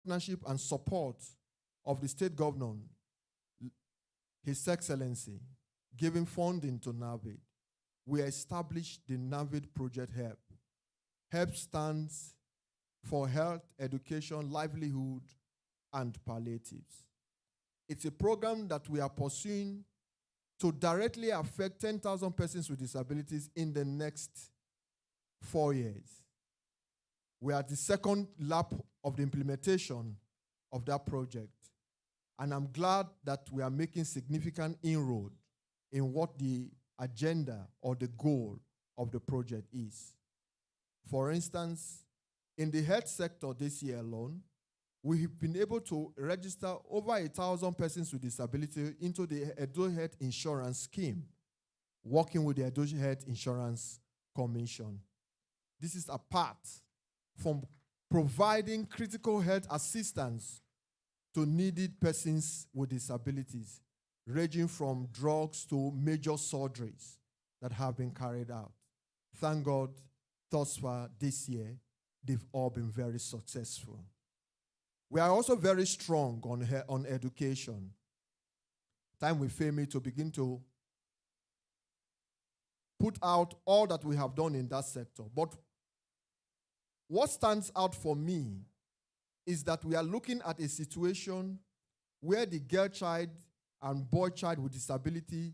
partnership and support of the state governor, His Excellency, giving funding to NAPVID, we established the NAPVID Project HELP. HELP stands for Health, Education, Livelihood, and Palliatives. It's a program that we are pursuing to directly affect 10,000 persons with disabilities in the next 4 years. We are at the second lap of the implementation of that project. And I'm glad that we are making significant inroad in what the agenda or the goal of the project is. For instance, in the health sector this year alone, we have been able to register over 1,000 persons with disability into the Edo Health Insurance Scheme, working with the Edo Health Insurance Commission. This is apart from providing critical health assistance to needed persons with disabilities, ranging from drugs to major surgeries that have been carried out. Thank God, thus far this year, they've all been very successful. We are also very strong on education. Time will fail me to begin to put out all that we have done in that sector. But what stands out for me is that we are looking at a situation where the girl child and boy child with disability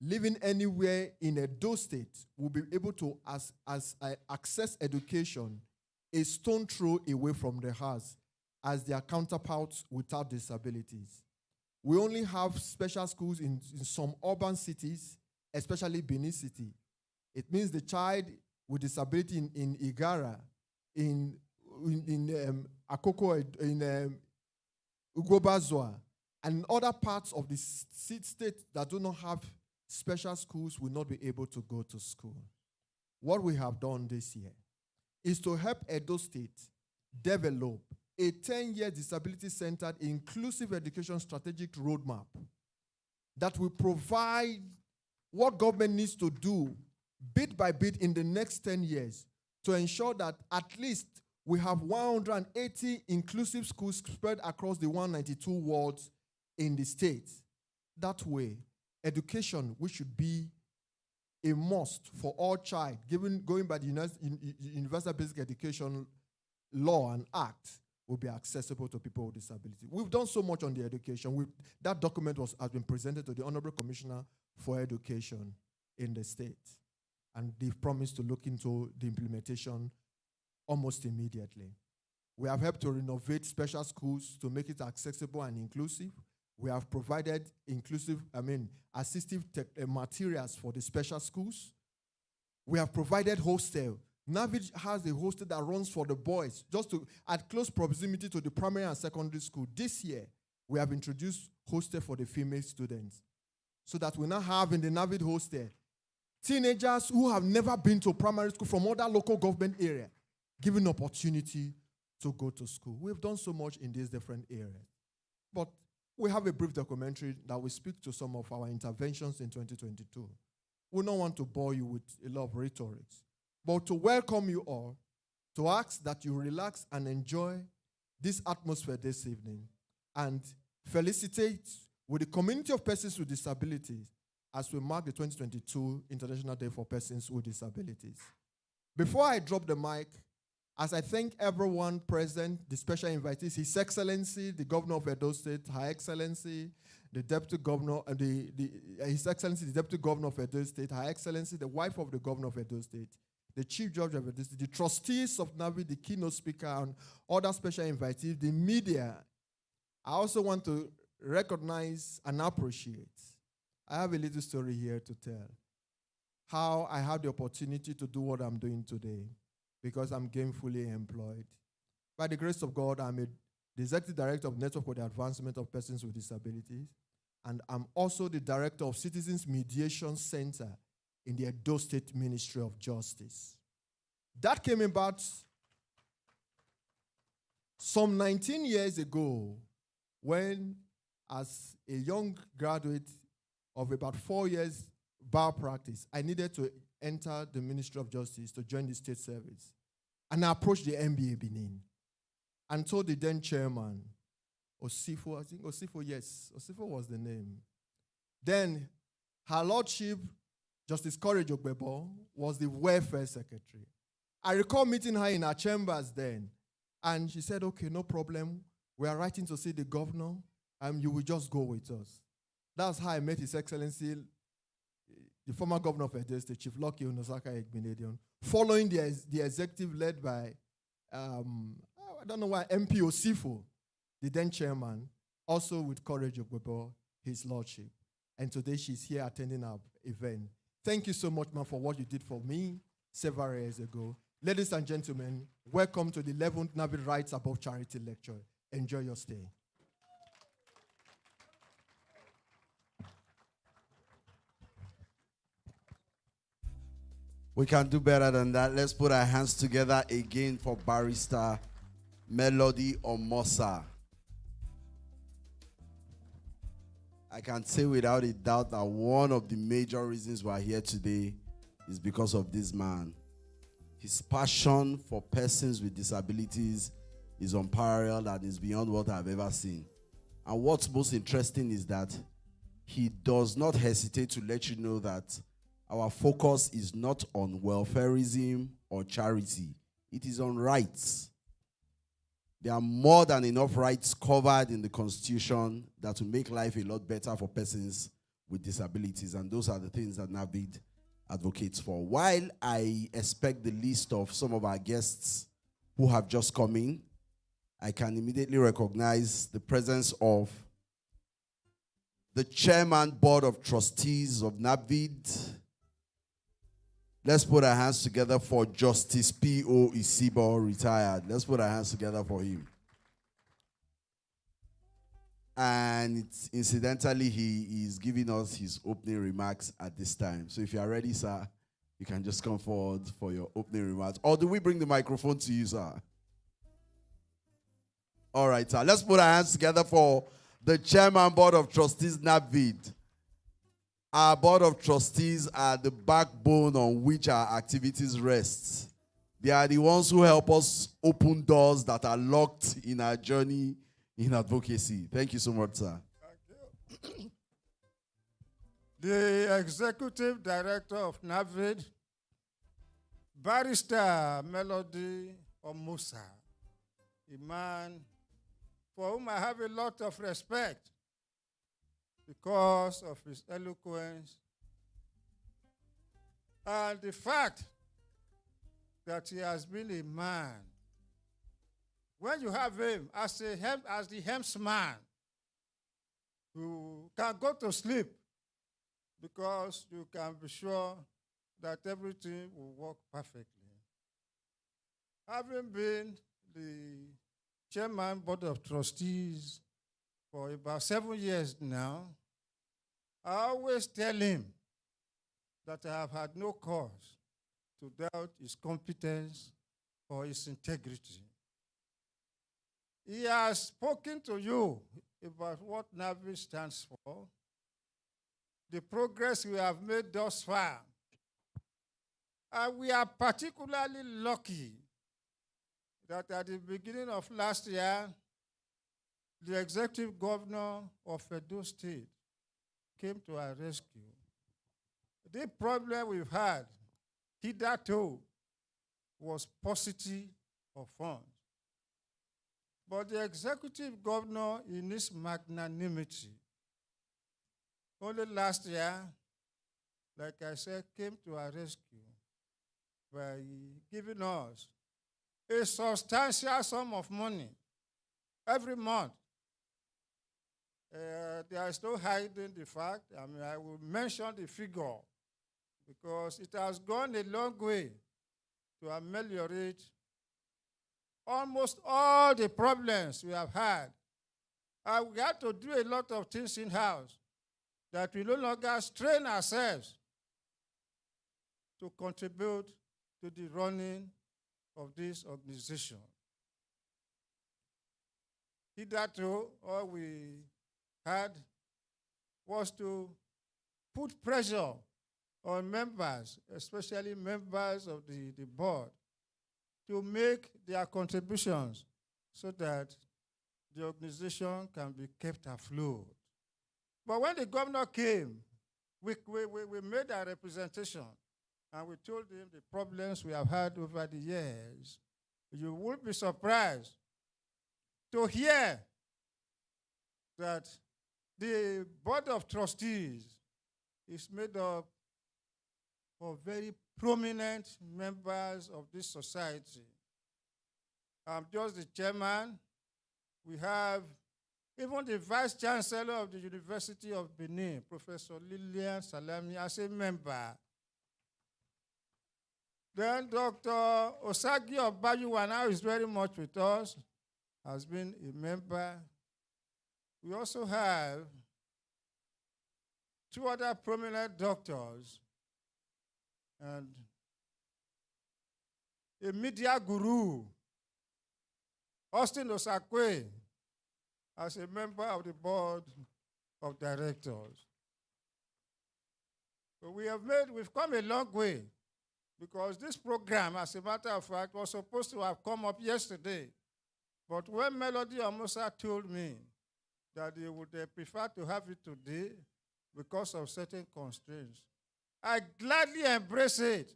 living anywhere in Edo State will be able to access education a stone throw away from the house as their counterparts without disabilities. We only have special schools in some urban cities, especially Benin City. It means the child with disability in Igara, in Akoko, in Ugobazwa, and other parts of the state that do not have special schools will not be able to go to school. What we have done this year is to help Edo State develop a 10-year disability-centered inclusive education strategic roadmap that will provide what government needs to do bit by bit in the next 10 years to ensure that at least we have 180 inclusive schools spread across the 192 wards in the state. That way, education, which should be a must for all child, going by the Universal Basic Education Law and Act, will be accessible to people with disability. We've done so much on the education. That document has been presented to the Honorable Commissioner for Education in the state. And they've promised to look into the implementation almost immediately. We have helped to renovate special schools to make it accessible and inclusive. We have provided assistive materials for the special schools. We have provided hostel. NAPVID has a hostel that runs for the boys, at close proximity to the primary and secondary school. This year, we have introduced hostel for the female students, so that we now have in the NAPVID hostel teenagers who have never been to primary school from other local government areas, given opportunity to go to school. We've done so much in these different areas. But we have a brief documentary that will speak to some of our interventions in 2022. We don't want to bore you with a lot of rhetoric, but to welcome you all, to ask that you relax and enjoy this atmosphere this evening, and felicitate with the community of persons with disabilities as we mark the 2022 International Day for Persons with Disabilities. Before I drop the mic, as I thank everyone present, the special invitees, His Excellency, the Governor of Edo State, Her Excellency, the Deputy Governor, His Excellency, the Deputy Governor of Edo State, Her Excellency, the wife of the Governor of Edo State, the Chief Judge of Edo State, the trustees of NAPVID, the keynote speaker, and other special invitees, the media. I also want to recognize and appreciate. I have a little story here to tell. How I had the opportunity to do what I'm doing today, because I'm gainfully employed. By the grace of God, I'm the Executive Director of Network for the Advancement of Persons with Disabilities, and I'm also the Director of Citizens Mediation Center in the Edo State Ministry of Justice. That came about some 19 years ago when, as a young graduate of about 4 years bar practice, I needed to enter the Ministry of Justice to join the state service. And I approached the NBA Benin. and told the then chairman, Osifo, I think Osifo, yes, Osifo was the name. Then her lordship, Justice Courage Ogbebo, was the welfare secretary. I recall meeting her in her chambers then, and she said, okay, no problem. We are writing to see the governor, and you will just go with us. That's how I met His Excellency, the former governor of Edo State, Chief Lucky Onosaka Egbenedion, following the executive led by, I don't know why, MP Osifo, the then chairman, also with Courage Ogbebo, his lordship. And today she's here attending our event. Thank you so much, ma'am, for what you did for me several years ago. Ladies and gentlemen, welcome to the 11th NAPVID Rights Above Charity Lecture. Enjoy your stay. We can do better than that. Let's put our hands together again for Barrister Melody Omosa. I can say without a doubt that one of the major reasons we're here today is because of this man. His passion for persons with disabilities is unparalleled and is beyond what I've ever seen. And what's most interesting is that he does not hesitate to let you know that our focus is not on welfareism or charity. It is on rights. There are more than enough rights covered in the Constitution that will make life a lot better for persons with disabilities. And those are the things that NAPVID advocates for. While I expect the list of some of our guests who have just come in, I can immediately recognize the presence of the Chairman Board of Trustees of NAPVID. Let's put our hands together for Justice P.O. Isibo, retired. Let's put our hands together for him. And incidentally, he is giving us his opening remarks at this time. So if you are ready, sir, you can just come forward for your opening remarks. Or do we bring the microphone to you, sir? All right, sir. Let's put our hands together for the Chairman Board of Trustees, NAPVID. Our Board of Trustees are the backbone on which our activities rest. They are the ones who help us open doors that are locked in our journey in advocacy. Thank you so much, sir. Thank you. The Executive Director of NAPVID, Barrister Melody Omosa, a man for whom I have a lot of respect because of his eloquence and the fact that he has been a man. When you have him as the helmsman, you can go to sleep because you can be sure that everything will work perfectly. Having been the Chairman Board of Trustees for about 7 years now, I always tell him that I have had no cause to doubt his competence or his integrity. He has spoken to you about what NAPVID stands for, the progress we have made thus far. And we are particularly lucky that at the beginning of last year, the executive governor of Edo State came to our rescue. The problem we've had hitherto was paucity of funds. But the executive governor, in his magnanimity, only last year, like I said, came to our rescue by giving us a substantial sum of money every month. There is no hiding the fact. I mean, I will mention the figure because it has gone a long way to ameliorate almost all the problems we have had. We had to do a lot of things in-house that we no longer strain ourselves to contribute to the running of this organization. Hitherto, all we had was to put pressure on members, especially members of the board, to make their contributions so that the organization can be kept afloat. But when the governor came, we made our representation and we told him the problems we have had over the years. You will be surprised to hear that the board of trustees is made up of very prominent members of this society. I'm just the chairman. We have even the vice chancellor of the University of Benin, Professor Lilian Salami, as a member. Then Dr. Osagi Obayuwa now is very much with us, has been a member. We also have two other prominent doctors and a media guru, Austin Osakwe, as a member of the board of directors. So we've come a long way, because this program, as a matter of fact, was supposed to have come up yesterday. But when Melody Amosa told me that they would prefer to have it today because of certain constraints, I gladly embrace it.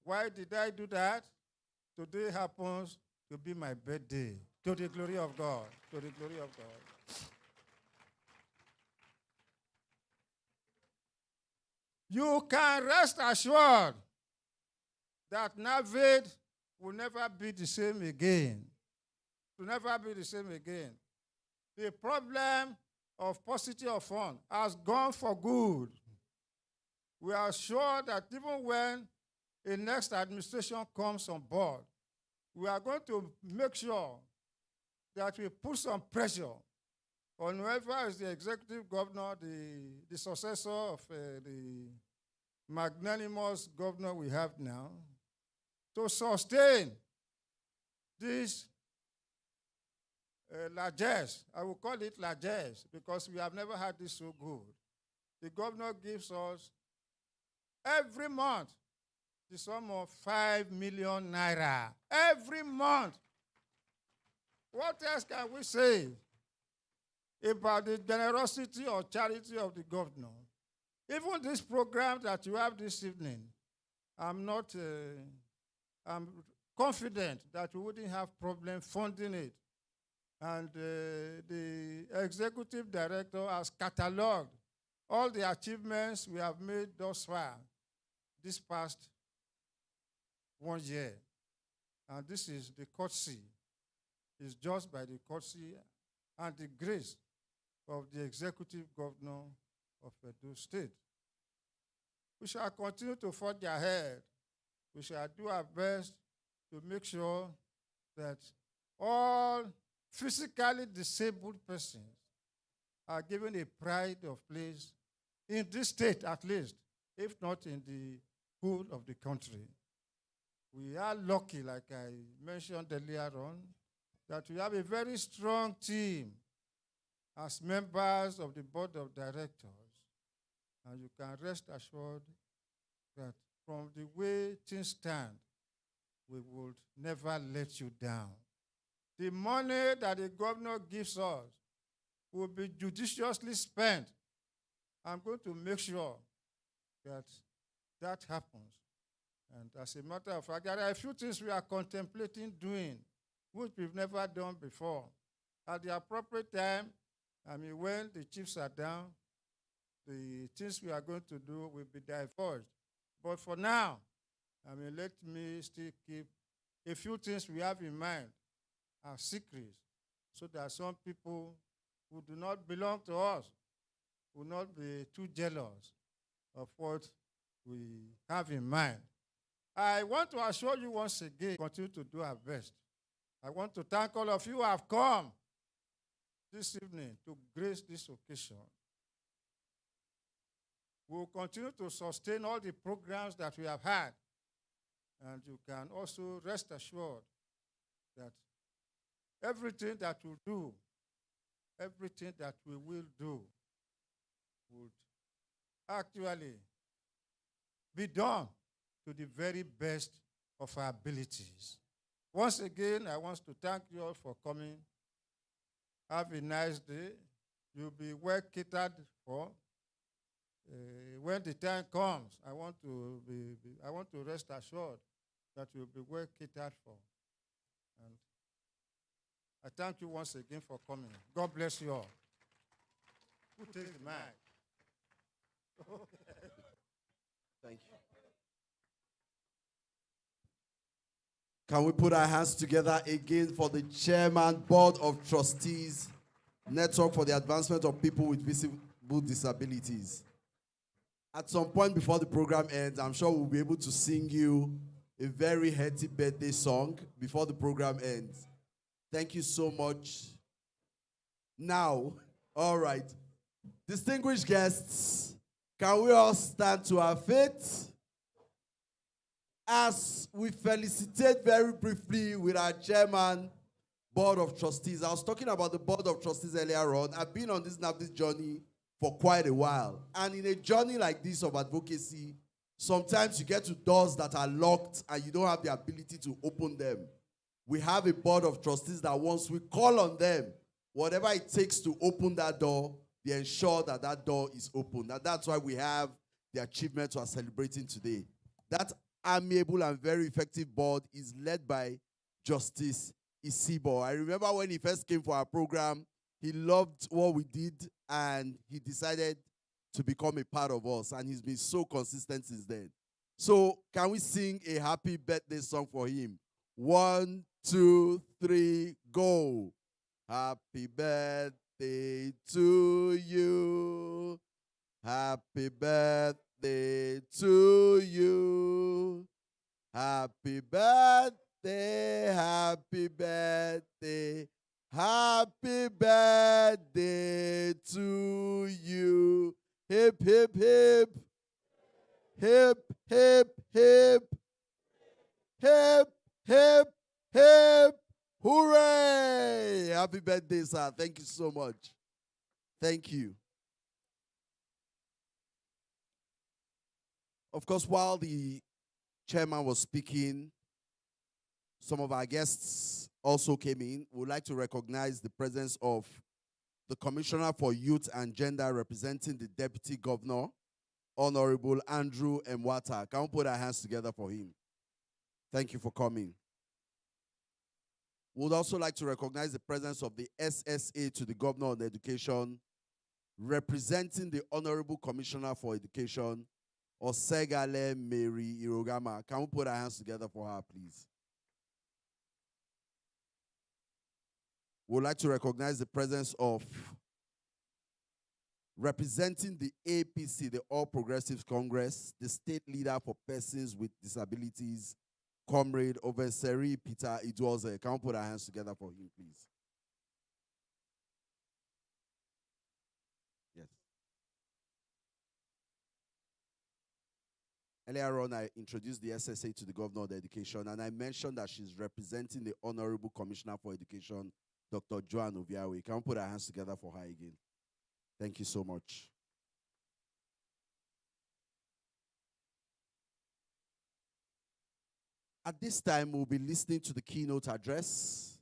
Why did I do that? Today happens to be my birthday. To the glory of God. To the glory of God. You can rest assured that NAPVID will never be the same again. Will never be the same again. The problem of paucity of funds has gone for good. We are sure that even when a next administration comes on board, we are going to make sure that we put some pressure on whoever is the executive governor, the successor of the magnanimous governor we have now, to sustain this largesse. I will call it largesse because we have never had this so good. The governor gives us every month the sum of 5 million naira. Every month. What else can we say about the generosity or charity of the governor? Even this program that you have this evening, I'm confident that we wouldn't have problem funding it. And the executive director has cataloged all the achievements we have made thus far this past 1 year. And this is the courtesy. It's just by the courtesy and the grace of the executive governor of Edo State. We shall continue to forge ahead. We shall do our best to make sure that all physically disabled persons are given a pride of place in this state at least, if not in the whole of the country. We are lucky, like I mentioned earlier on, that we have a very strong team as members of the board of directors. And you can rest assured that from the way things stand, we would never let you down. The money that the governor gives us will be judiciously spent. I'm going to make sure that that happens. And as a matter of fact, there are a few things we are contemplating doing, which we've never done before. At the appropriate time, when the chiefs are down, the things we are going to do will be divulged. But for now, let me still keep a few things we have in mind as secrets, so that some people who do not belong to us will not be too jealous of what we have in mind. I want to assure you once again, continue to do our best. I want to thank all of you who have come this evening to grace this occasion. We will continue to sustain all the programs that we have had. And you can also rest assured that everything that we do, everything that we will do, would actually be done to the very best of our abilities. Once again, I want to thank you all for coming. Have a nice day. You'll be well catered for. When the time comes, I want to rest assured that you'll be well catered for. And I thank you once again for coming. God bless you all. Who takes the mic? Thank you. Can we put our hands together again for the Chairman, Board of Trustees, Network for the Advancement of People with Visible Disabilities? At some point before the program ends, I'm sure we'll be able to sing you a very hearty birthday song before the program ends. Thank you so much. Now, all right. Distinguished guests, can we all stand to our feet as we felicitate very briefly with our Chairman, Board of Trustees. I was talking about the Board of Trustees earlier on. I've been on this NAPVID journey for quite a while. And in a journey like this of advocacy, sometimes you get to doors that are locked and you don't have the ability to open them. We have a Board of Trustees that once we call on them, whatever it takes to open that door, they ensure that that door is open. That's why we have the achievements we are celebrating today. That amiable and very effective board is led by Justice Isibo. I remember when he first came for our program, he loved what we did and he decided to become a part of us, and he's been so consistent since then. So can we sing a happy birthday song for him? 1, 2, 3, go. Happy birthday to you. Happy birthday to you. Happy birthday, happy birthday, happy birthday to you. Hip, hip, hip. Hip, hip, hip. Hip, hip, hip. Hooray! Happy birthday, sir. Thank you so much. Thank you. Of course, while the chairman was speaking, some of our guests also came in. We would like to recognize the presence of the Commissioner for Youth and Gender representing the Deputy Governor, Honorable Andrew Mwata. Can we put our hands together for him? Thank you for coming. We would also like to recognize the presence of the SSA to the Governor on Education, representing the Honorable Commissioner for Education, Osegale Mary Irogama. Can we put our hands together for her, please? We would like to recognize the presence of, representing the APC, the All Progressives Congress, the State Leader for Persons with Disabilities, Comrade Oveseri Peter Idwoze. Can we put our hands together for him, please? Yes. Earlier on, I introduced the SSA to the Governor of Education, and I mentioned that she's representing the Honorable Commissioner for Education, Dr. Joan Obiawe. Can we put our hands together for her again? Thank you so much. At this time, we'll be listening to the keynote address.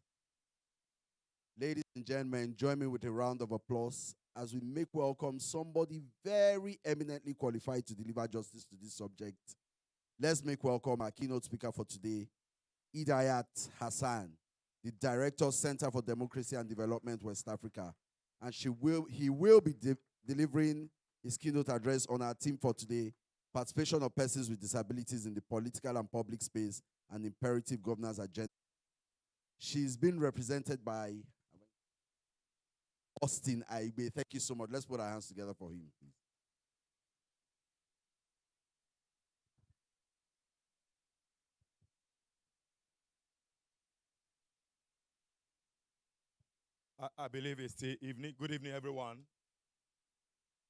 Ladies and gentlemen, join me with a round of applause as we make welcome somebody very eminently qualified to deliver justice to this subject. Let's make welcome our keynote speaker for today, Idayat Hassan, the Director, Center for Democracy and Development, West Africa. And he will be delivering his keynote address on our theme for today, participation of persons with disabilities in the political and public space and imperative governance agenda. She's been represented by Austin Aigbe. Thank you so much. Let's put our hands together for him, please. I believe it's the evening. Good evening, everyone.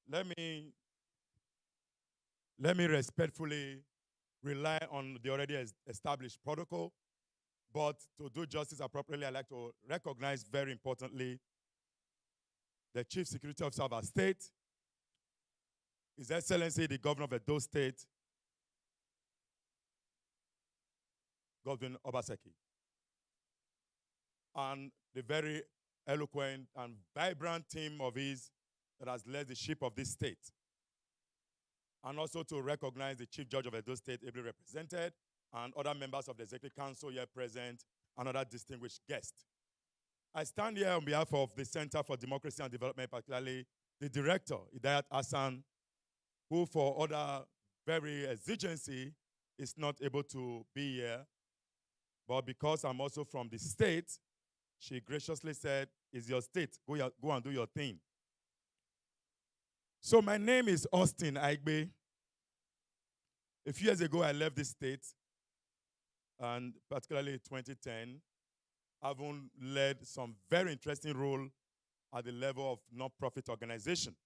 Let me respectfully rely on the already established protocol, but to do justice appropriately, I'd like to recognize very importantly the Chief Security Officer of our state, His Excellency, the Governor of Edo State, Godwin Obaseki. and the very eloquent and vibrant team of his that has led the ship of this state. And also to recognize the Chief Judge of Edo State, ably represented, and other members of the Executive Council here present, and other distinguished guests. I stand here on behalf of the Center for Democracy and Development, particularly the director, Hidayat Hassan, who for other very exigency is not able to be here. But because I'm also from the state, she graciously said, "It's your state, go and do your thing." So my name is Austin Aigbe. A few years ago, I left this state, and particularly in 2010, having led some very interesting role at the level of non-profit organization.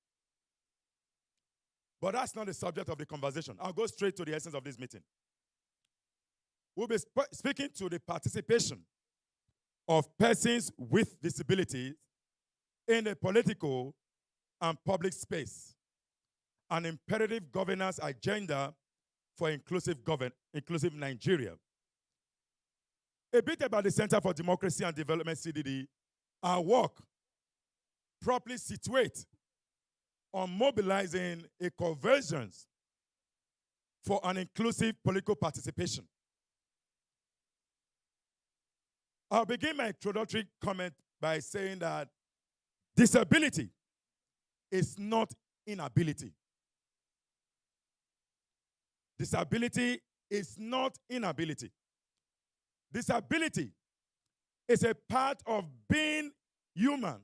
But that's not the subject of the conversation. I'll go straight to the essence of this meeting. We'll be speaking to the participation of persons with disabilities in the political and public space, an imperative governance agenda for inclusive Nigeria. A bit about the Center for Democracy and Development, CDD. Our work properly situate on mobilizing a convergence for an inclusive political participation. I'll begin my introductory comment by saying that disability is not inability. Disability is not inability. Disability is a part of being human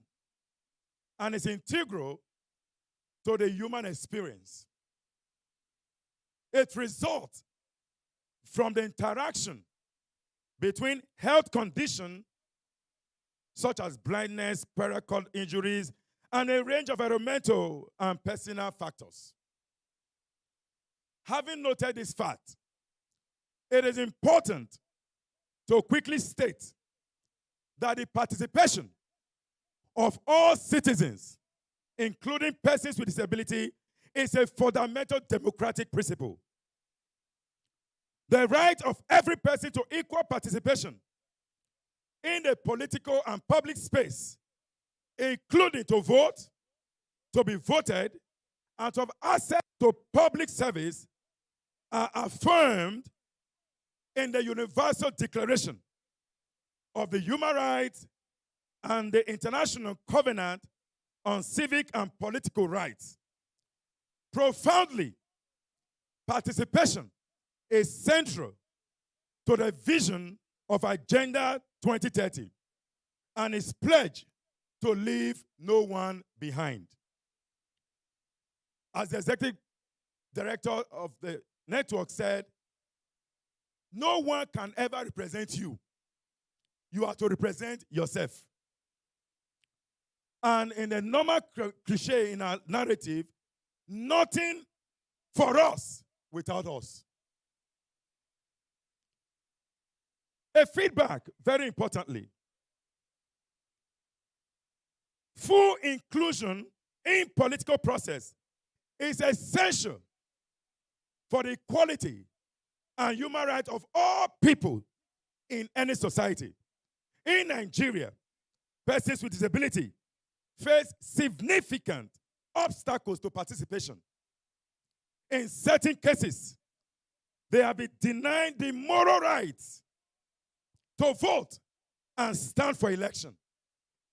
and is integral to the human experience. It results from the interaction between health conditions such as blindness, pericord injuries, and a range of environmental and personal factors. Having noted this fact, it is important to quickly state that the participation of all citizens, including persons with disability, is a fundamental democratic principle. The right of every person to equal participation in the political and public space, including to vote, to be voted, and to have access to public service, are affirmed in the Universal Declaration of the Human Rights and the International Covenant on Civic and Political Rights. Profoundly, participation is central to the vision of Agenda 2030 and is pledged to leave no one behind. As the executive director of the network said, no one can ever represent you. You are to represent yourself. And in the normal cliche in our narrative, nothing for us without us. A feedback, very importantly. Full inclusion in political process is essential for the equality and human rights of all people in any society. In Nigeria, persons with disability face significant obstacles to participation. In certain cases, they have been denied the moral rights to vote and stand for election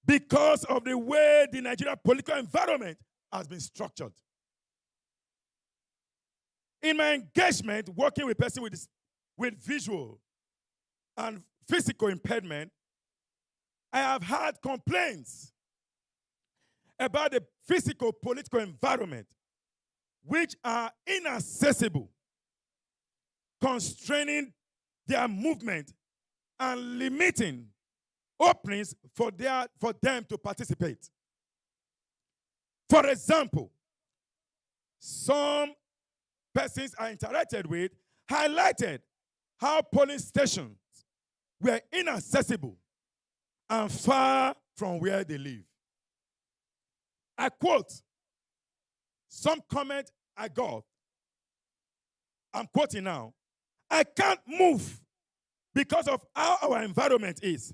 because of the way the Nigerian political environment has been structured. In my engagement working with persons with visual and physical impairment, I have had complaints about the physical political environment which are inaccessible, constraining their movement and limiting openings for them to participate. For example, some persons I interacted with highlighted how polling stations were inaccessible and far from where they live. I quote some comment I got. I'm quoting now. "I can't move because of how our environment is.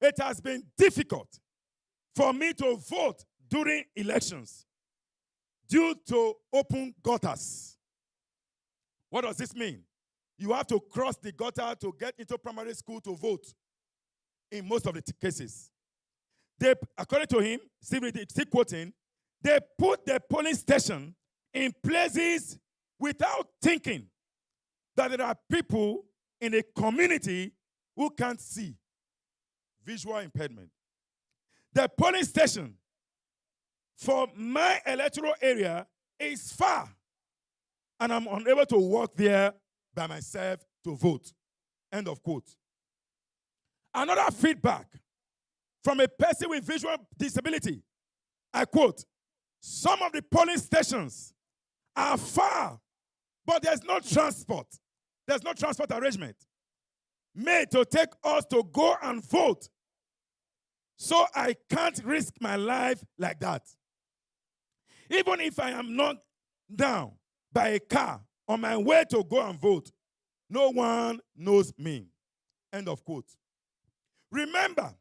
It has been difficult for me to vote during elections due to open gutters. What does this mean? You have to cross the gutter to get into primary school to vote in most of the cases. They, according to him, still quoting, they put the polling station in places without thinking that there are people in a community who can't see, visual impairment. The polling station for my electoral area is far, and I'm unable to walk there by myself to vote. End of quote. Another feedback from a person with visual disability, I quote, some of the polling stations are far, but there's no transport. There's no transport arrangement made to take us to go and vote. So I can't risk my life like that. Even if I am knocked down by a car on my way to go and vote, no one knows me. End of quote. Remember,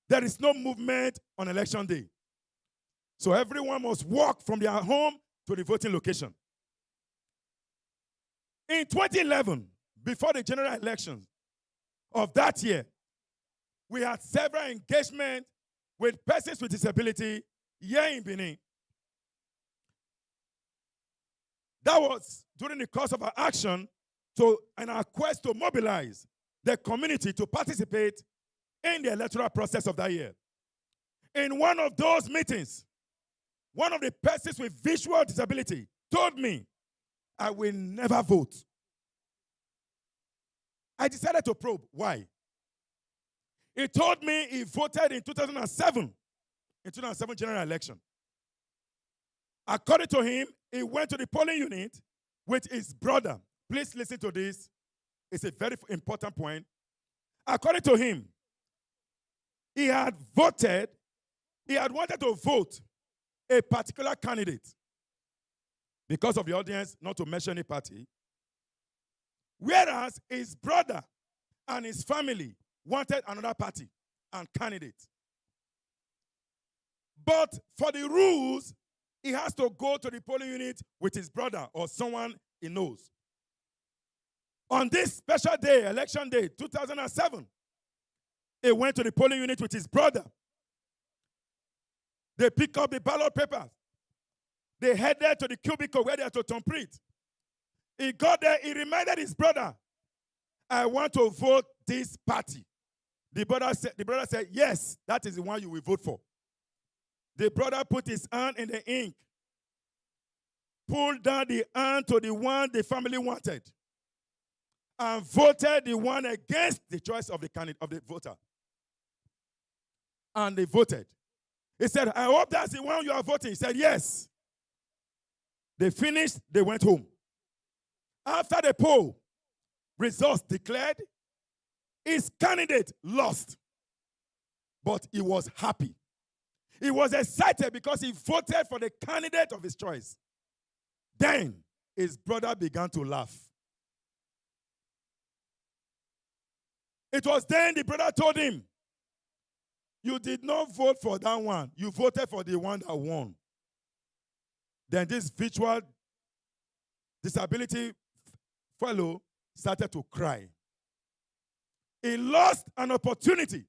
there is no movement on election day. So everyone must walk from their home to the voting location. In 2011, before the general elections of that year, we had several engagements with persons with disability here in Benin. That was during the course of our action and our quest to mobilize the community to participate in the electoral process of that year. In one of those meetings, one of the persons with visual disability told me, I will never vote. I decided to probe why. He told me he voted in 2007 general election. According to him, he went to the polling unit with his brother. Please listen to this. It's a very important point. According to him, he had wanted to vote a particular candidate because of the audience, not to mention any party, whereas his brother and his family wanted another party and candidate. But for the rules, he has to go to the polling unit with his brother or someone he knows. On this special day, election day, 2007, he went to the polling unit with his brother. They picked up the ballot papers. They headed to the cubicle where they had to thumbprint. He got there, he reminded his brother, I want to vote this party. The brother said, yes, that is the one you will vote for. The brother put his hand in the ink, pulled down the hand to the one the family wanted, and voted the one against the choice of the candidate, of the voter. And they voted. He said, I hope that's the one you are voting. He said, yes. They finished, they went home. After the poll, results declared, his candidate lost. But he was happy. He was excited because he voted for the candidate of his choice. Then his brother began to laugh. It was then the brother told him, you did not vote for that one. You voted for the one that won. Then this visual disability fellow started to cry. He lost an opportunity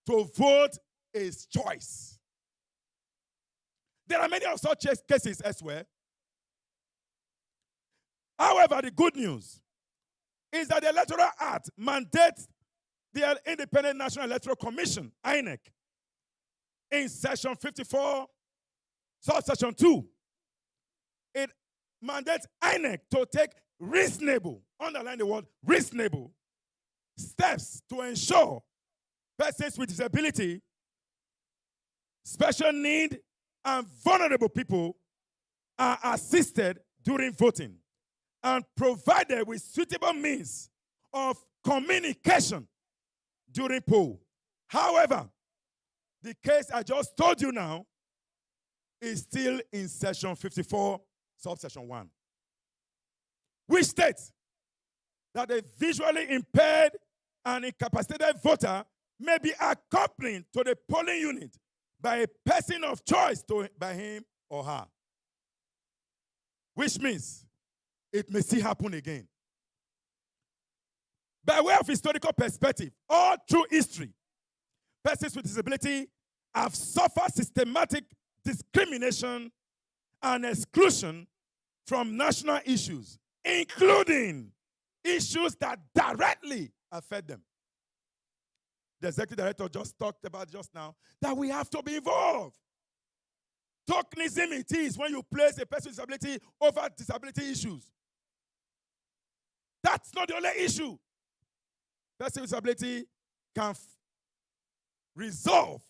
to vote his choice. There are many of such cases elsewhere. However, the good news is that the Electoral Act mandates the Independent National Electoral Commission, INEC, in Section 54, subsection 2. It mandates INEC to take reasonable, underline the word reasonable, steps to ensure persons with disability, special need, and vulnerable people are assisted during voting and provided with suitable means of communication during poll. However, the case I just told you now is still in Section 54, subsection 1, which states that a visually impaired and incapacitated voter may be accompanied to the polling unit by a person of choice by him or her. Which means it may still happen again. By way of historical perspective, all through history, persons with disability have suffered systematic discrimination and exclusion from national issues, including issues that directly affect them. The executive director just talked about just now that we have to be involved. Tokenism it is when you place a person with disability over disability issues. That's not the only issue. Person with disability can resolve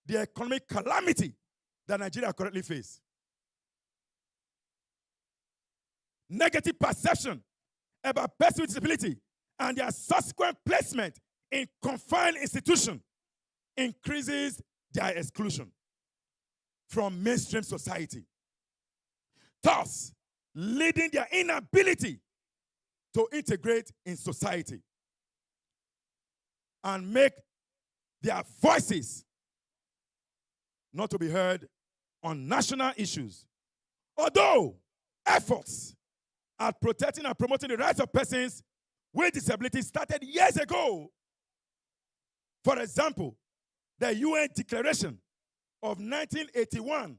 the economic calamity that Nigeria currently faces. Negative perception about persons with disability and their subsequent placement in confined institutions increases their exclusion from mainstream society, thus leading their inability to integrate in society and make their voices not to be heard on national issues. Although efforts at protecting and promoting the rights of persons with disabilities started years ago. For example, the UN Declaration of 1981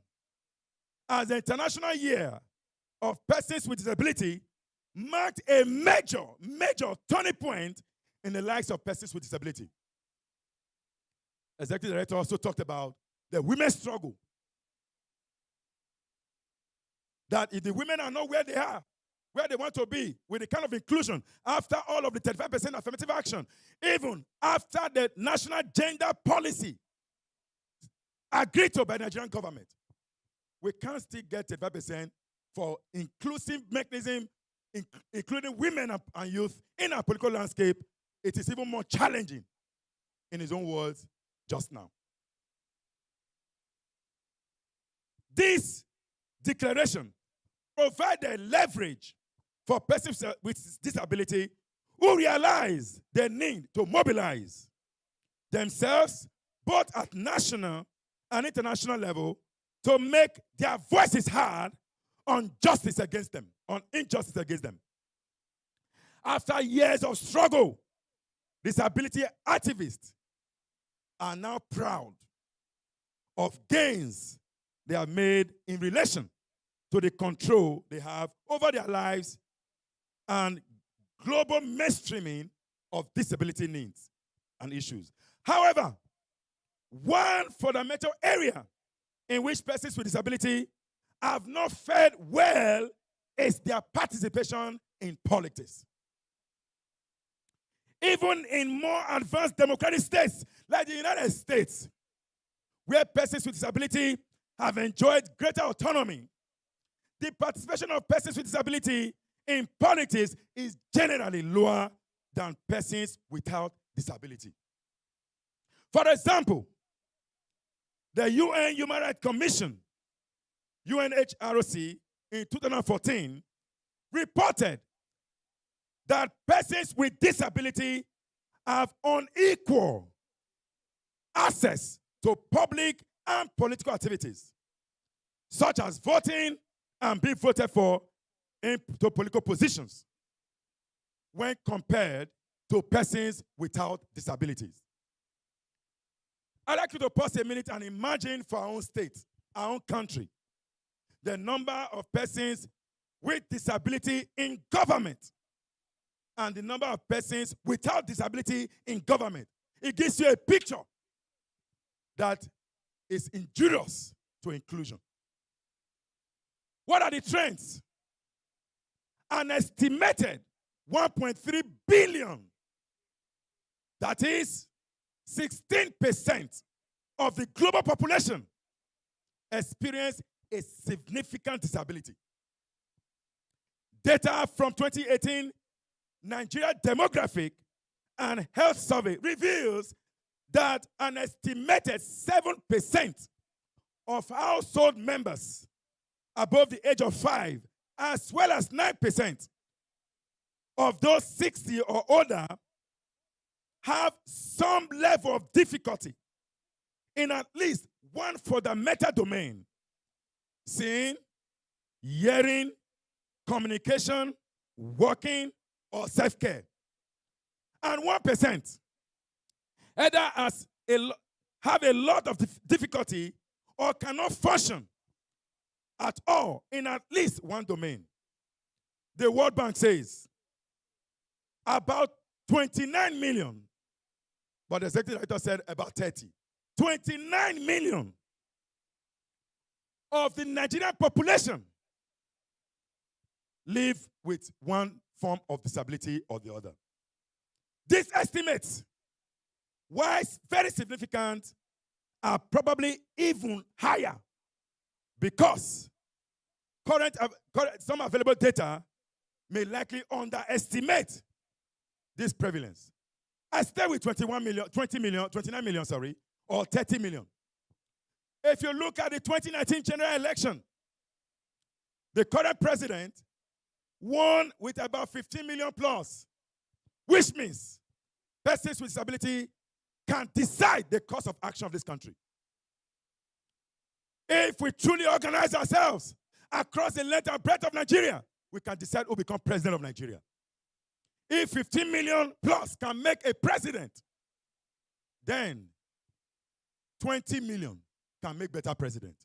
as the International Year of Persons with Disability marked a major turning point in the lives of persons with disability. Executive Director also talked about the women's struggle. That if the women are not where they are, where they want to be, with the kind of inclusion, after all of the 35% affirmative action, even after the national gender policy agreed to by the Nigerian government, we can't still get 35% for inclusive mechanism, including women and youth in our political landscape. It is even more challenging, in his own words, just now. This declaration provided leverage for persons with disability who realize the need to mobilize themselves both at national and international level to make their voices heard on justice against them, on injustice against them. After years of struggle, disability activists are now proud of gains they have made in relation to the control they have over their lives and global mainstreaming of disability needs and issues. However, one fundamental area in which persons with disability have not fared well is their participation in politics. Even in more advanced democratic states like the United States, where persons with disability have enjoyed greater autonomy, the participation of persons with disability in politics is generally lower than persons without disability. For example, the UN Human Rights Commission, UNHRC, in 2014, reported that persons with disability have unequal access to public and political activities, such as voting and being voted for into political positions, when compared to persons without disabilities. I'd like you to pause a minute and imagine for our own state, our own country, the number of persons with disability in government and the number of persons without disability in government. It gives you a picture that is injurious to inclusion. What are the trends? An estimated 1.3 billion, that is 16% of the global population, experience a significant disability. Data from 2018 Nigeria Demographic and Health Survey reveals that an estimated 7% of household members above the age of 5, as well as 9% of those 60 or older, have some level of difficulty in at least one fundamental domain: seeing, hearing, communication, working, or self-care. And 1% either have a lot of difficulty or cannot function at all in at least one domain. The World Bank says about 29 million, but the executive director said about 30. 29 million of the Nigerian population live with one form of disability or the other. These estimates, while very significant, are probably even higher because some available data may likely underestimate this prevalence. I stay with 29 million, or 30 million. If you look at the 2019 general election, the current president won with about 15 million plus, which means persons with disability can decide the course of action of this country. If we truly organize ourselves across the length and breadth of Nigeria, we can decide who becomes president of Nigeria. If 15 million plus can make a president, then 20 million can make better president.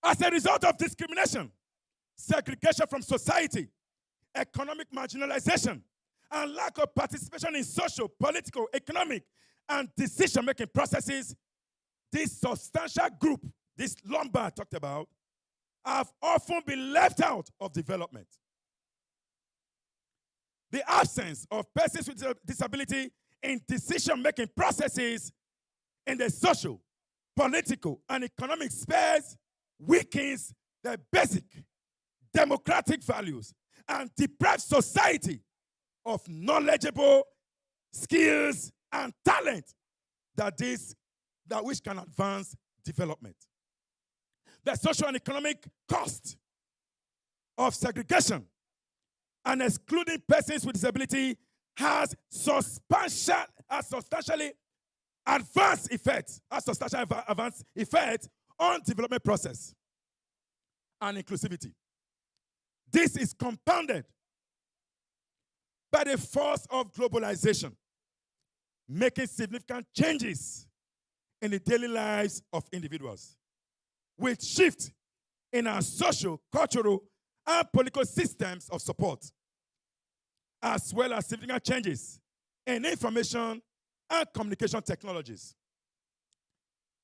As a result of discrimination, segregation from society, economic marginalization, and lack of participation in social, political, economic, and decision-making processes, this substantial group, this lumber I talked about, have often been left out of development. The absence of persons with disability in decision-making processes in the social, political, and economic spheres weakens the basic democratic values and deprives society of knowledgeable skills and talent that which can advance development. The social and economic cost of segregation and excluding persons with disability has substantially advanced effects on development process and inclusivity. This is compounded by the force of globalization, making significant changes in the daily lives of individuals, with shift in our social, cultural, and political systems of support, as well as significant changes in information and communication technologies.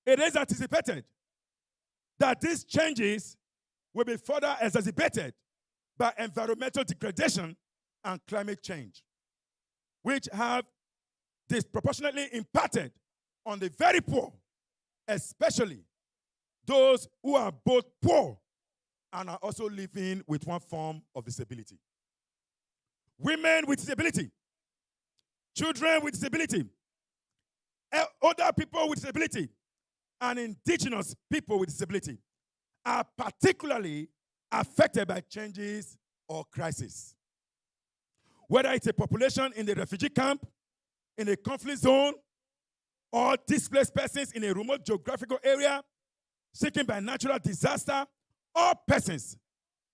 It is anticipated that these changes will be further exacerbated by environmental degradation and climate change, which have disproportionately impacted on the very poor, especially those who are both poor and are also living with one form of disability. Women with disability, children with disability, older people with disability, and indigenous people with disability are particularly affected by changes or crises. Whether it's a population in the refugee camp, in a conflict zone, or displaced persons in a remote geographical area, stricken by natural disaster, or persons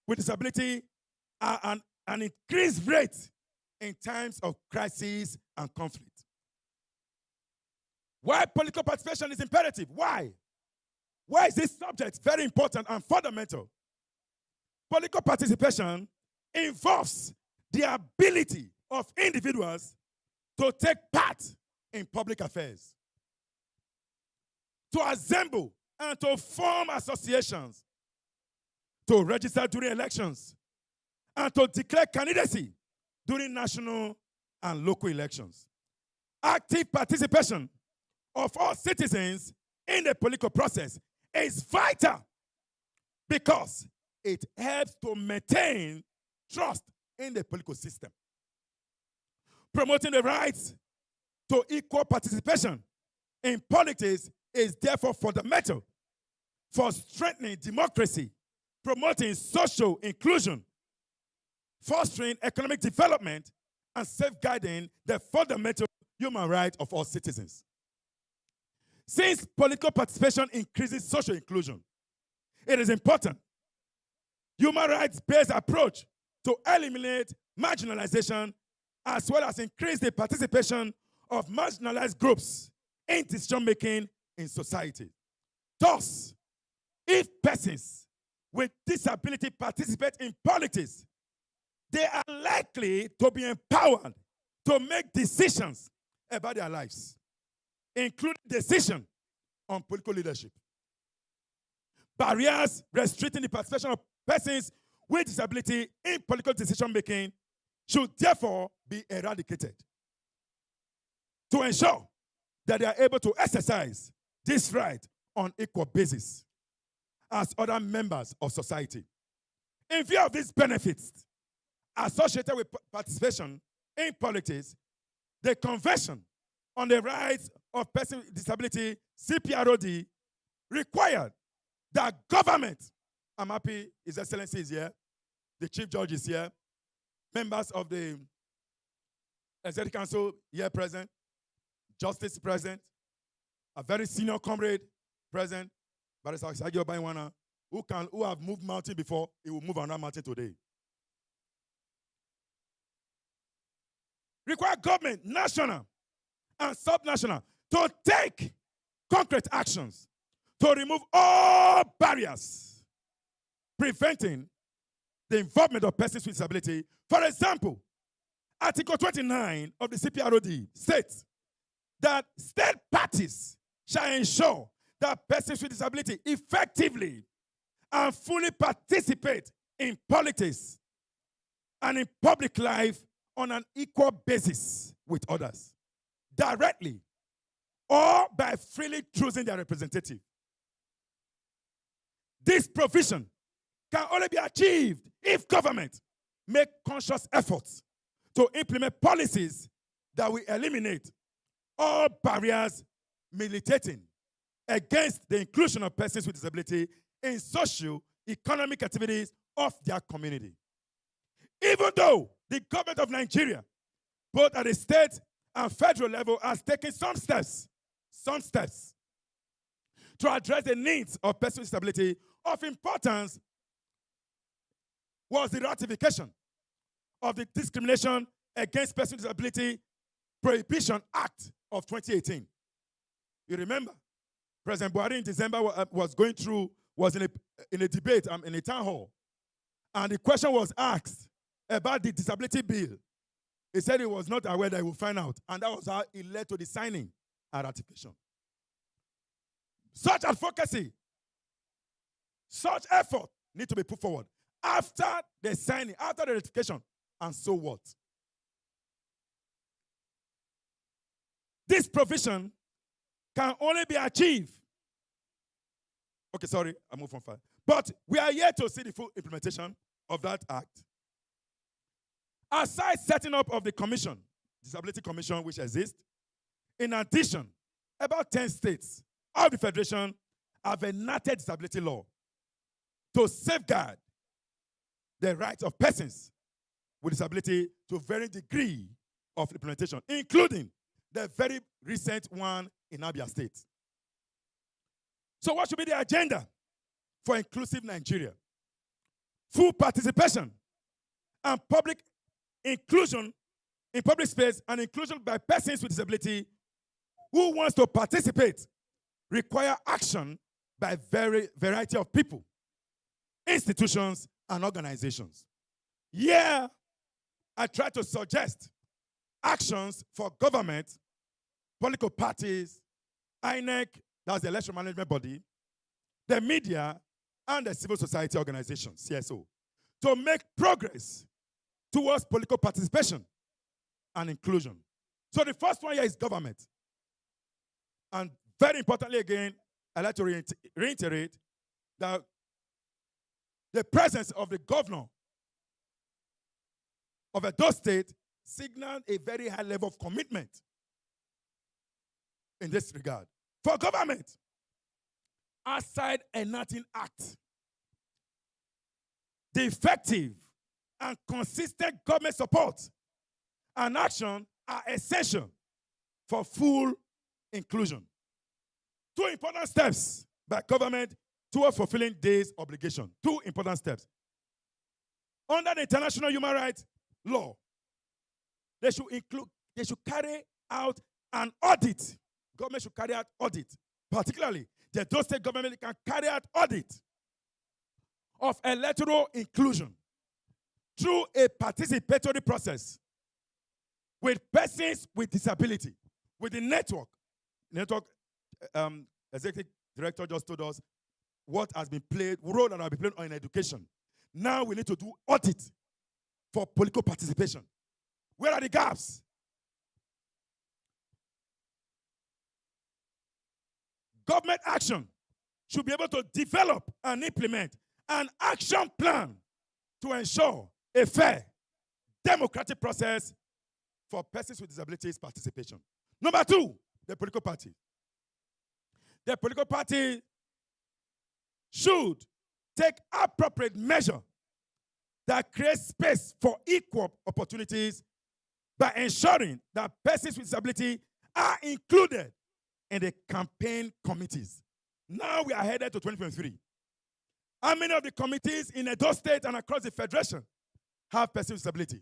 with disability are an increased rate in times of crisis and conflict. Why political participation is imperative? Why? Why is this subject very important and fundamental? Political participation involves the ability of individuals to take part in public affairs, to assemble and to form associations, to register during elections, and to declare candidacy during national and local elections. Active participation of all citizens in the political process is vital because it helps to maintain trust in the political system. Promoting the rights to equal participation in politics is therefore fundamental for strengthening democracy, promoting social inclusion, fostering economic development, and safeguarding the fundamental human rights of all citizens. Since political participation increases social inclusion, it is important human rights-based approach to eliminate marginalization as well as increase the participation of marginalized groups in decision-making in society. Thus, if persons with disability participate in politics, they are likely to be empowered to make decisions about their lives, including decisions on political leadership. Barriers restricting the participation of persons with disability in political decision-making should therefore be eradicated to ensure that they are able to exercise this right on equal basis as other members of society. In view of these benefits associated with participation in politics, the Convention on the Rights of Persons with Disability, CPROD, required that government, I'm happy His Excellency is here, the Chief Judge is here, members of the Executive Council here present, Justice present, a very senior comrade present, Barrister Sagio Baiwana, who have moved mountain before, he will move another mountain today. Require government, national and subnational, to take concrete actions to remove all barriers preventing the involvement of persons with disability. For example, Article 29 of the CPROD states that state parties shall ensure that persons with disability effectively and fully participate in politics and in public life on an equal basis with others, directly or by freely choosing their representative. This provision can only be achieved if government make conscious efforts to implement policies that will eliminate all barriers militating against the inclusion of persons with disability in socio-economic activities of their community. Even though the government of Nigeria, both at the state and federal level, has taken some steps to address the needs of persons with disability, of importance was the ratification of the Discrimination Against Persons with Disability Prohibition Act of 2018. You remember, President Buhari in December was in a debate in a town hall, and the question was asked about the disability bill. He said he was not aware that he would find out, and that was how it led to the signing and ratification. Such advocacy, such effort need to be put forward after the signing, after the ratification, and so what? This provision can only be achieved. Okay, sorry, I moved from 5. But we are yet to see the full implementation of that act. Aside setting up of the commission, Disability Commission, which exists, in addition, about 10 states of the Federation have enacted disability law to safeguard the rights of persons with disability to a varying degree of implementation, including the very recent one in Abia State. So what should be the agenda for inclusive Nigeria? Full participation and public inclusion in public space and inclusion by persons with disability who wants to participate require action by variety of people, institutions, and organizations. Here, I try to suggest actions for government, political parties, INEC, that's the election management body, the media, and the civil society organizations, CSO, to make progress towards political participation and inclusion. So the first one here is government. And very importantly again, I'd like to reiterate that the presence of the governor of Edo State signaled a very high level of commitment in this regard. For government, aside enacting act, the effective and consistent government support and action are essential for full inclusion. 2 important steps by government toward fulfilling this obligation. 2 important steps. Under the international human rights law, they should carry out an audit. Government should carry out audit. Particularly, those state government can carry out audit of electoral inclusion through a participatory process with persons with disability, with the network. Executive director just told us what has been played, role that has been played in education. Now we need to do audit for political participation. Where are the gaps? Government action should be able to develop and implement an action plan to ensure a fair, democratic process for persons with disabilities participation. Number 2, the political party. The political party should take appropriate measure that creates space for equal opportunities by ensuring that persons with disability are included in the campaign committees. Now we are headed to 2023. How many of the committees in Edo State and across the Federation have persons with disability?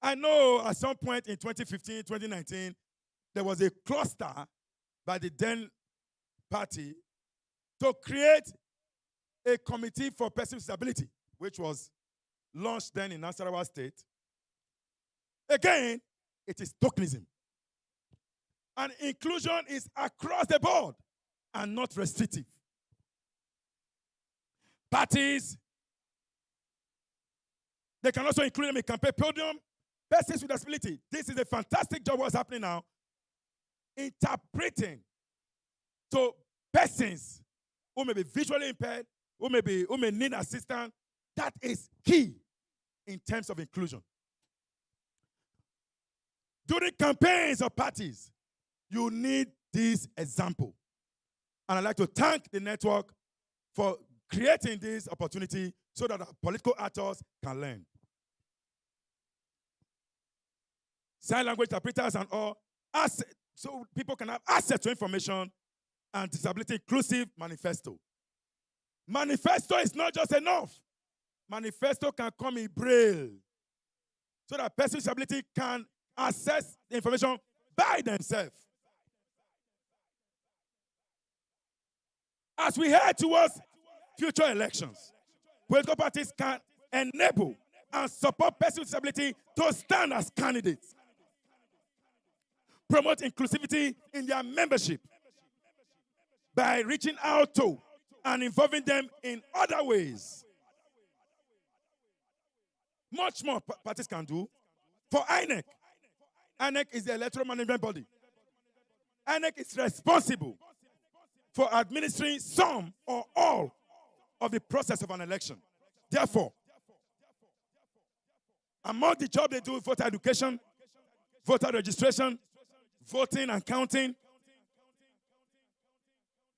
I know at some point in 2015, 2019, there was a cluster by the then party to create a committee for persons with disability, which was launched then in Nasarawa State. Again, it is tokenism. And inclusion is across the board and not restrictive. Parties, they can also include them in campaign podium. Persons with disability. This is a fantastic job what's happening now. Interpreting to persons who may be visually impaired, who may need assistance. That is key in terms of inclusion. During campaigns of parties, you need this example. And I'd like to thank the network for creating this opportunity so that our political actors can learn. Sign language interpreters and all, so people can have access to information and disability inclusive manifesto. Manifesto is not just enough. Manifesto can come in Braille so that persons with disability can access the information by themselves. As we head towards future elections, political parties can enable and support persons with disability to stand as candidates. Promote inclusivity in their membership by reaching out to and involving them in other ways. Much more parties can do. For INEC, INEC is the electoral management body. INEC is responsible for administering some or all of the process of an election. Therefore, among the jobs they do, voter education, voter registration, voting and counting,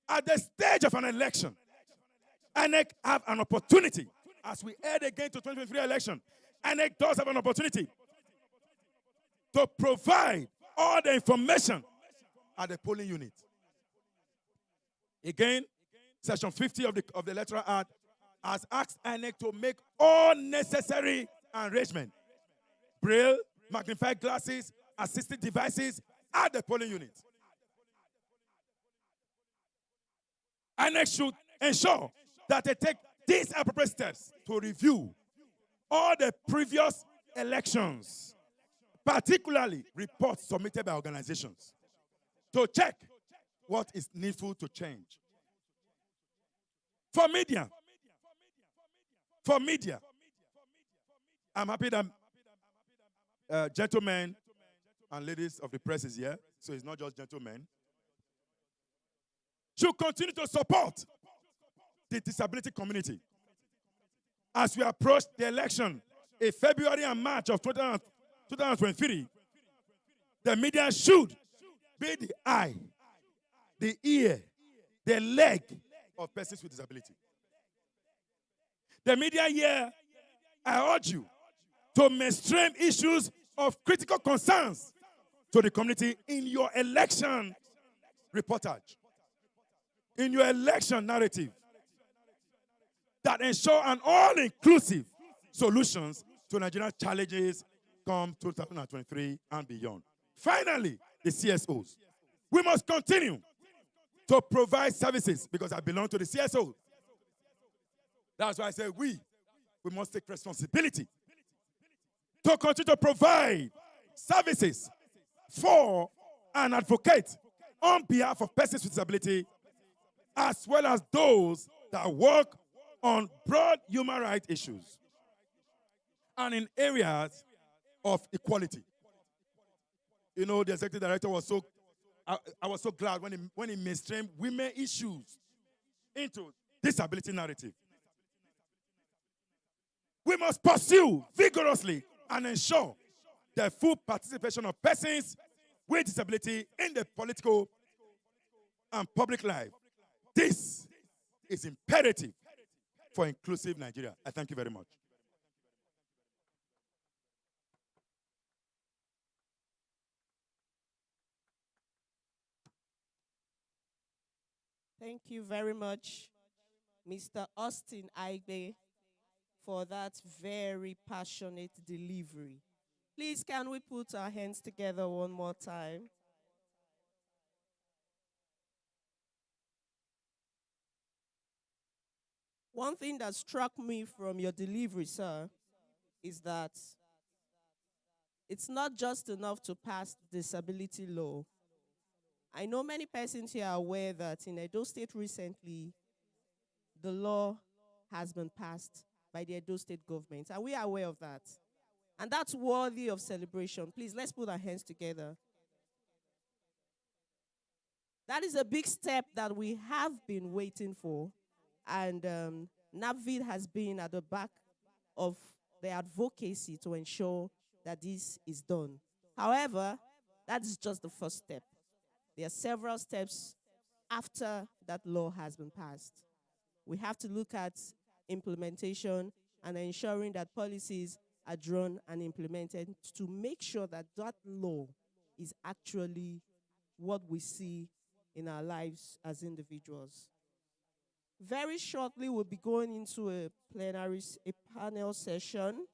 at the stage of an election, INEC have an opportunity. As we head again to 2023 election, INEC does have an opportunity to provide all the information at the polling unit. Again, Section 50 of the Electoral Act has asked INEC to make all necessary arrangements. Braille, magnified glasses, assistive devices at the polling unit. INEC should ensure that they take these appropriate steps to review all the previous elections, particularly reports submitted by organizations, to check what is needful to change. For media, I'm happy that gentlemen and ladies of the press is here, so it's not just gentlemen, should continue to support the disability community. As we approach the election in February and March of 2023, the media should be the eye, the ear, the leg of persons with disability. The media here, I urge you, to mainstream issues of critical concerns to the community in your election reportage, in your election narrative that ensure an all-inclusive solutions to Nigerian challenges come 2023 and beyond. Finally, the CSOs. We must continue to provide services because I belong to the CSOs. That's why I say we must take responsibility to continue to provide services for and advocate on behalf of persons with disability, as well as those that work on broad human rights issues and in areas of equality. You know, the executive director was I was so glad when he mainstreamed women issues into disability narrative. We must pursue vigorously and ensure the full participation of persons with disability in the political and public life. This is imperative for inclusive Nigeria. I thank you very much. Thank you very much, Mr. Austin Aigbe, for that very passionate delivery. Please, can we put our hands together one more time? One thing that struck me from your delivery, sir, is that it's not just enough to pass disability law. I know many persons here are aware that in Edo State recently, the law has been passed by the Edo State government, and we are aware of that. And that's worthy of celebration. Please, let's put our hands together. That is a big step that we have been waiting for, and NAPVID has been at the back of the advocacy to ensure that this is done. However, that is just the first step. There are several steps after that law has been passed. We have to look at implementation and ensuring that policies are drawn and implemented to make sure that that law is actually what we see in our lives as individuals. Very shortly, we'll be going into a panel session